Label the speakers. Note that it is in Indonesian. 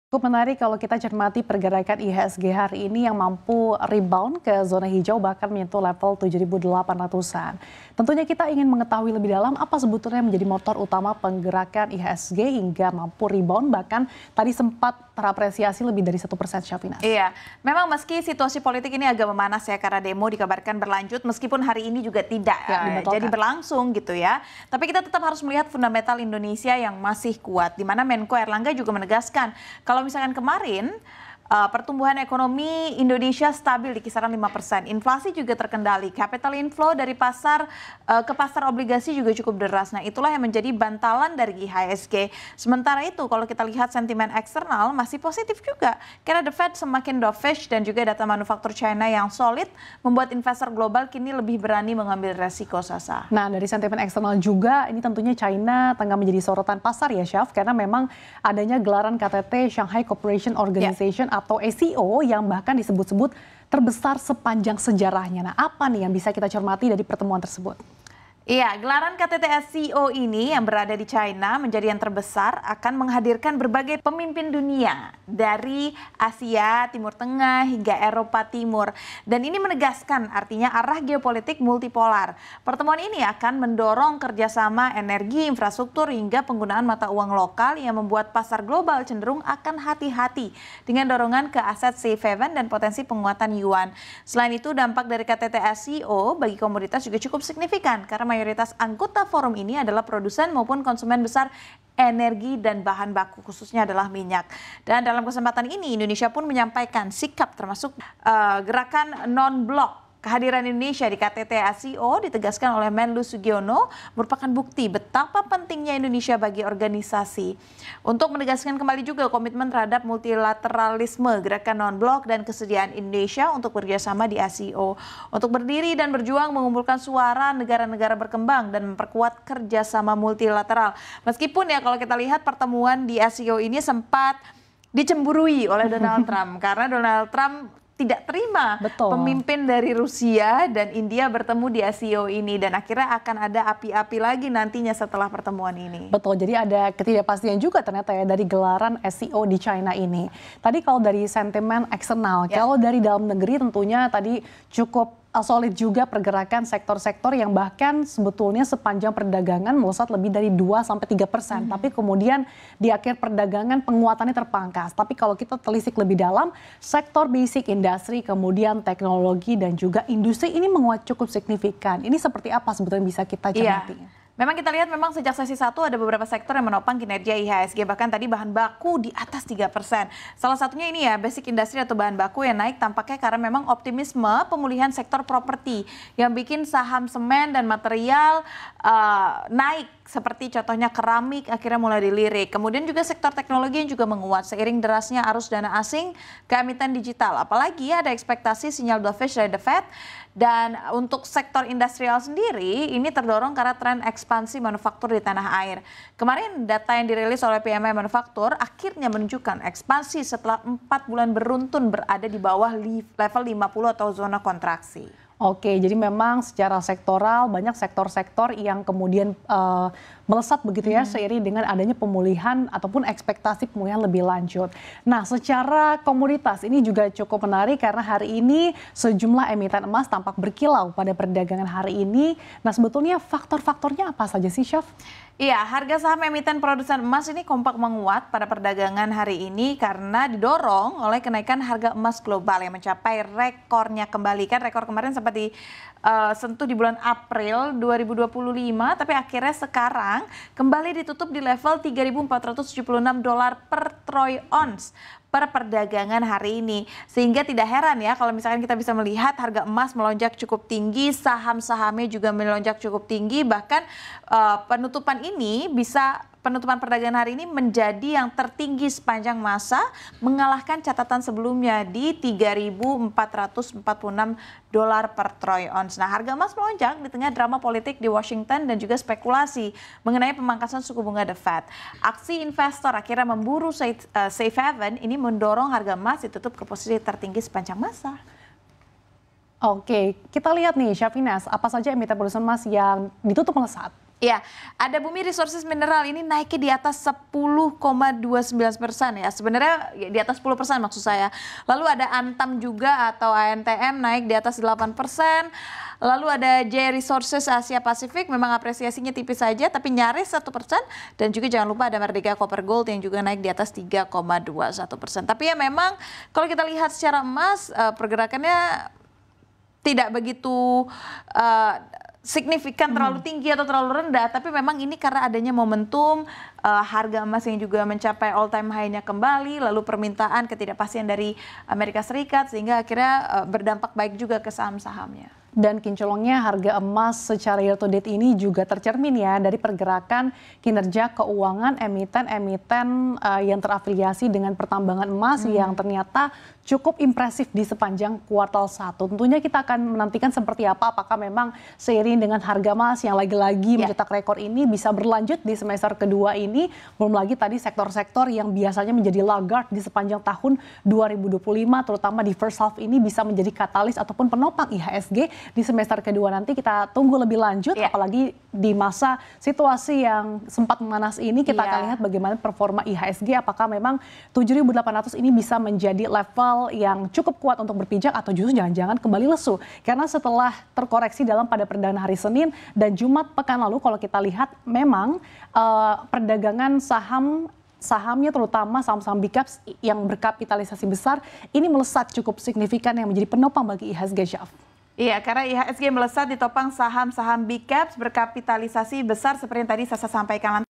Speaker 1: Cukup menarik kalau kita cermati pergerakan IHSG hari ini yang mampu rebound ke zona hijau bahkan menyentuh level 7.800-an. Tentunya kita ingin mengetahui lebih dalam apa sebetulnya menjadi motor utama penggerakkan IHSG hingga mampu rebound bahkan tadi sempat terapresiasi lebih dari 1%, Syafinas.
Speaker 2: Iya, memang meski situasi politik ini agak memanas ya karena demo dikabarkan berlanjut meskipun hari ini juga tidak jadi berlangsung gitu ya. Tapi kita tetap harus melihat fundamental Indonesia yang masih kuat di mana Menko Airlangga juga menegaskan kalau misalkan kemarin pertumbuhan ekonomi Indonesia stabil di kisaran 5%. Inflasi juga terkendali. Capital inflow dari pasar ke pasar obligasi juga cukup deras. Nah, itulah yang menjadi bantalan dari IHSG. Sementara itu, kalau kita lihat sentimen eksternal masih positif juga. Karena The Fed semakin dovish dan juga data manufaktur China yang solid membuat investor global kini lebih berani mengambil resiko, Sasa.
Speaker 1: Nah, dari sentimen eksternal juga ini tentunya China tengah menjadi sorotan pasar ya, Syaf, karena memang adanya gelaran KTT Shanghai Cooperation Organization atau SCO yang bahkan disebut-sebut terbesar sepanjang sejarahnya. Nah, apa nih yang bisa kita cermati dari pertemuan tersebut?
Speaker 2: Iya, gelaran KTT SCO ini yang berada di China menjadi yang terbesar akan menghadirkan berbagai pemimpin dunia dari Asia, Timur Tengah hingga Eropa Timur. Dan ini menegaskan artinya arah geopolitik multipolar. Pertemuan ini akan mendorong kerjasama energi, infrastruktur hingga penggunaan mata uang lokal yang membuat pasar global cenderung akan hati-hati dengan dorongan ke aset safe haven dan potensi penguatan yuan. Selain itu, dampak dari KTT SCO bagi komoditas juga cukup signifikan karena mayoritas anggota forum ini adalah produsen maupun konsumen besar energi dan bahan baku, khususnya adalah minyak. Dan dalam kesempatan ini Indonesia pun menyampaikan sikap termasuk gerakan non-blok. Kehadiran Indonesia di KTT SCO ditegaskan oleh Menlu Sugiono merupakan bukti betapa pentingnya Indonesia bagi organisasi. Untuk menegaskan kembali juga komitmen terhadap multilateralisme, gerakan non-blok dan kesediaan Indonesia untuk bekerjasama di SCO. Untuk berdiri dan berjuang mengumpulkan suara negara-negara berkembang dan memperkuat kerjasama multilateral. Meskipun ya kalau kita lihat pertemuan di SCO ini sempat dicemburui oleh Donald Trump karena Donald Trump tidak terima pemimpin dari Rusia dan India bertemu di SCO ini dan akhirnya akan ada api-api lagi nantinya setelah pertemuan ini.
Speaker 1: Betul, jadi ada ketidakpastian juga ternyata ya dari gelaran SCO di China ini. Tadi kalau dari sentimen eksternal, kalau dari dalam negeri tentunya tadi cukup solid juga pergerakan sektor-sektor yang bahkan sebetulnya sepanjang perdagangan melesat lebih dari 2-3%. Tapi kemudian di akhir perdagangan penguatannya terpangkas. Tapi kalau kita telisik lebih dalam, sektor basic industry, kemudian teknologi dan juga industri ini menguat cukup signifikan. Ini seperti apa sebetulnya bisa kita cermati?
Speaker 2: Memang kita lihat memang sejak sesi 1 ada beberapa sektor yang menopang kinerja IHSG, bahkan tadi bahan baku di atas 3%. Salah satunya ini ya, basic industry atau bahan baku yang naik tampaknya karena memang optimisme pemulihan sektor properti yang bikin saham semen dan material naik. Seperti contohnya keramik akhirnya mulai dilirik. Kemudian juga sektor teknologi yang juga menguat seiring derasnya arus dana asing ke emiten digital. Apalagi ada ekspektasi sinyal dovish dari The Fed. Dan untuk sektor industrial sendiri ini terdorong karena tren ekspansi manufaktur di tanah air. Kemarin data yang dirilis oleh PMI Manufaktur akhirnya menunjukkan ekspansi setelah 4 bulan beruntun berada di bawah level 50 atau zona kontraksi.
Speaker 1: Oke, jadi memang secara sektoral banyak sektor-sektor yang kemudian melesat begitu ya seiring dengan adanya pemulihan ataupun ekspektasi pemulihan lebih lanjut. Nah, secara komoditas ini juga cukup menarik karena hari ini sejumlah emiten emas tampak berkilau pada perdagangan hari ini. Nah, sebetulnya faktor-faktornya apa saja sih, Chef?
Speaker 2: Iya, harga saham emiten produsen emas ini kompak menguat pada perdagangan hari ini karena didorong oleh kenaikan harga emas global yang mencapai rekornya kembali. Kan rekor kemarin sempat disentuh di bulan April 2025, tapi akhirnya sekarang kembali ditutup di level $3.476 per troy ounce per perdagangan hari ini. Sehingga tidak heran ya kalau misalkan kita bisa melihat harga emas melonjak cukup tinggi, saham-sahamnya juga melonjak cukup tinggi, bahkan penutupan perdagangan hari ini menjadi yang tertinggi sepanjang masa, mengalahkan catatan sebelumnya di $3.446 per troy ounce. Nah, harga emas melonjak di tengah drama politik di Washington dan juga spekulasi mengenai pemangkasan suku bunga The Fed. Aksi investor akhirnya memburu safe haven ini mendorong harga emas ditutup ke posisi tertinggi sepanjang masa.
Speaker 1: Oke, kita lihat nih Syafinas, apa saja emiten produsen emas yang ditutup melesat?
Speaker 2: Ya, ada Bumi Resources Mineral ini naiknya di atas 10,29% ya. Sebenarnya di atas 10% maksud saya. Lalu ada Antam juga atau ANTM naik di atas 8%. Lalu ada J Resources Asia Pasifik, memang apresiasinya tipis saja tapi nyaris 1%. Dan juga jangan lupa ada Merdeka Copper Gold yang juga naik di atas 3,21%. Tapi ya memang kalau kita lihat secara emas, pergerakannya tidak begitu signifikan terlalu tinggi atau terlalu rendah, tapi memang ini karena adanya momentum harga emas yang juga mencapai all time high-nya kembali, lalu permintaan ketidakpastian dari Amerika Serikat sehingga akhirnya berdampak baik juga ke saham-sahamnya.
Speaker 1: Dan kinclongnya harga emas secara year to date ini juga tercermin ya dari pergerakan kinerja keuangan emiten-emiten yang terafiliasi dengan pertambangan emas yang ternyata cukup impresif di sepanjang kuartal 1. Tentunya kita akan menantikan seperti apa, apakah memang seiring dengan harga emas yang lagi-lagi mencetak rekor ini bisa berlanjut di semester kedua ini. Belum lagi tadi sektor-sektor yang biasanya menjadi laggard di sepanjang tahun 2025, terutama di first half ini bisa menjadi katalis ataupun penopang IHSG di semester kedua. Nanti kita tunggu lebih lanjut, apalagi di masa situasi yang sempat memanas ini kita akan lihat bagaimana performa IHSG, apakah memang 7.800 ini bisa menjadi level yang cukup kuat untuk berpijak atau justru jangan-jangan kembali lesu. Karena setelah terkoreksi pada perdana hari Senin dan Jumat pekan lalu, kalau kita lihat memang perdagangan sahamnya terutama saham-saham big caps yang berkapitalisasi besar ini melesat cukup signifikan yang menjadi penopang bagi IHSG, Syaf.
Speaker 2: Iya, karena IHSG melesat ditopang saham-saham big caps berkapitalisasi besar seperti yang tadi saya sampaikan.